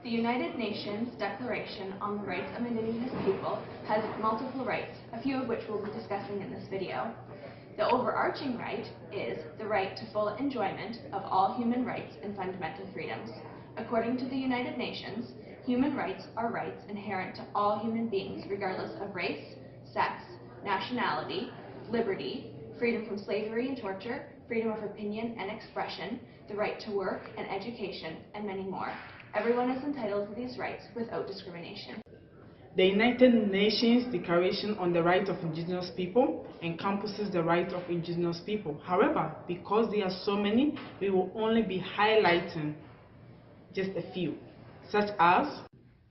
The United Nations Declaration on the Rights of Indigenous People has multiple rights, a few of which we'll be discussing in this video. The overarching right is the right to full enjoyment of all human rights and fundamental freedoms. According to the United Nations, human rights are rights inherent to all human beings regardless of race, sex, nationality, liberty, freedom from slavery and torture, freedom of opinion and expression, the right to work and education, and many more. Everyone is entitled to these rights without discrimination. The United Nations Declaration on the Rights of Indigenous People encompasses the rights of Indigenous people. However, because there are so many, we will only be highlighting just a few, such as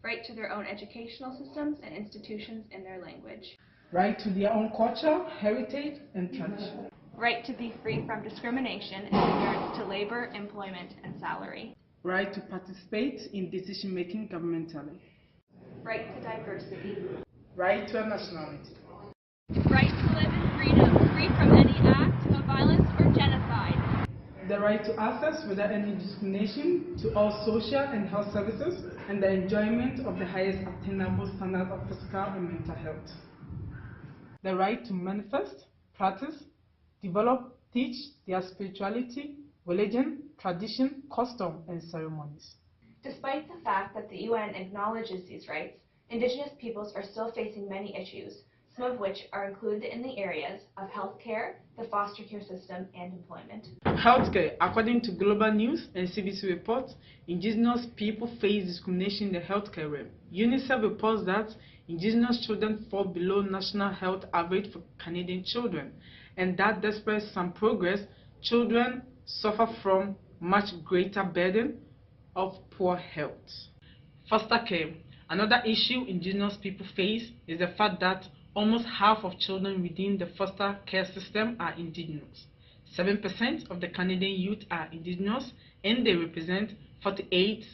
right to their own educational systems and institutions in their language, right to their own culture, heritage, and tradition, right to be free from discrimination in regards to labor, employment, and salary, right to participate in decision-making governmentally, right to diversity, right to a nationality, right to live in freedom, free from any act of violence or genocide, the right to access without any discrimination to all social and health services, and the enjoyment of the highest attainable standard of physical and mental health, the right to manifest, practice, develop, teach their spirituality, religion, tradition, custom, and ceremonies. Despite the fact that the UN acknowledges these rights, Indigenous peoples are still facing many issues, some of which are included in the areas of healthcare, the foster care system, and employment. Healthcare. According to Global News and CBC reports, Indigenous people face discrimination in the healthcare realm. UNICEF reports that Indigenous children fall below national health average for Canadian children, and that despite some progress, children suffer from much greater burden of poor health. Foster care. Another issue Indigenous people face is the fact that almost half of children within the foster care system are Indigenous. 7% of the Canadian youth are Indigenous, and they represent 48%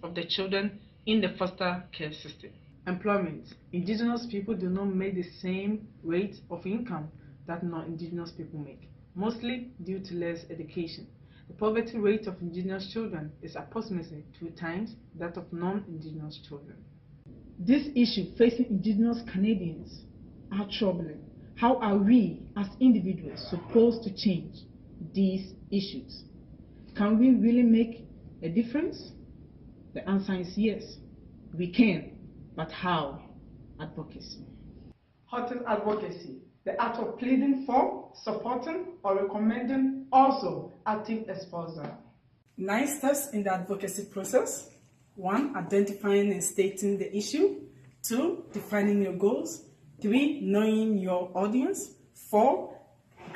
of the children in the foster care system. Employment. Indigenous people do not make the same rate of income that non-Indigenous people make, mostly due to less education. The poverty rate of Indigenous children is approximately 2 times that of non-Indigenous children. This issue facing Indigenous Canadians are troubling. How are we as individuals supposed to change these issues? Can we really make a difference? The answer is yes, we can, but how? Advocacy. What is advocacy? The act of pleading for, supporting, or recommending, also active exposure. 9 steps in the advocacy process. 1. Identifying and stating the issue. 2. Defining your goals. 3. Knowing your audience. 4.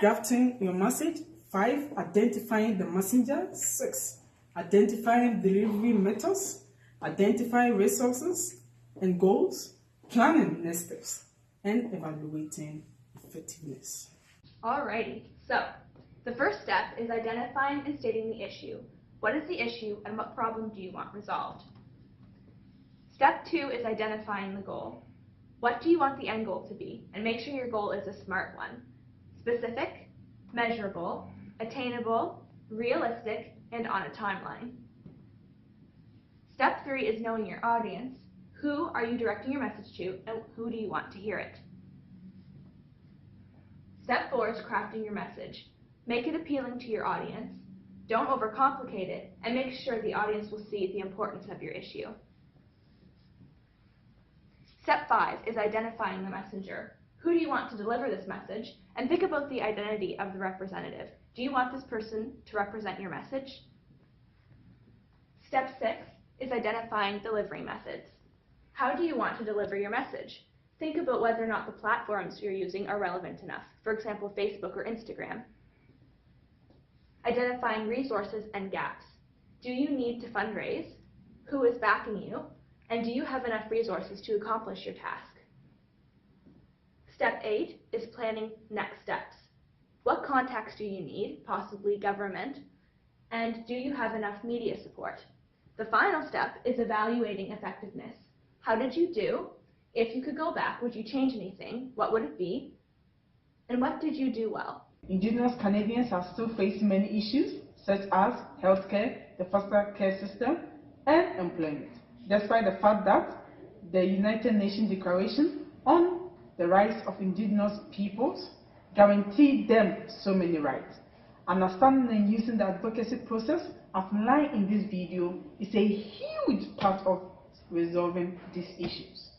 Crafting your message. 5. Identifying the messenger. 6. Identifying delivery methods. Identifying resources and goals. Planning next steps. And evaluating effectiveness. Alrighty, so the first step is identifying and stating the issue. What is the issue and what problem do you want resolved? Step 2 is identifying the goal. What do you want the end goal to be? And make sure your goal is a smart one. Specific, measurable, attainable, realistic, and on a timeline. Step 3 is knowing your audience. Who are you directing your message to, and who do you want to hear it? Step 4 is crafting your message. Make it appealing to your audience. Don't overcomplicate it, and make sure the audience will see the importance of your issue. Step 5 is identifying the messenger. Who do you want to deliver this message? And think about the identity of the representative. Do you want this person to represent your message? Step 6 is identifying delivery methods. How do you want to deliver your message? Think about whether or not the platforms you're using are relevant enough, for example, Facebook or Instagram. Identifying resources and gaps. Do you need to fundraise? Who is backing you? And do you have enough resources to accomplish your task? Step 8 is planning next steps. What contacts do you need, possibly government? And do you have enough media support? The final step is evaluating effectiveness. How did you do? If you could go back, would you change anything? What would it be? And what did you do well? Indigenous Canadians are still facing many issues, such as healthcare, the foster care system, and employment. despite the fact that the United Nations Declaration on the Rights of Indigenous Peoples guaranteed them so many rights. Understanding and using the advocacy process outlined in this video is a huge part of resolving these issues.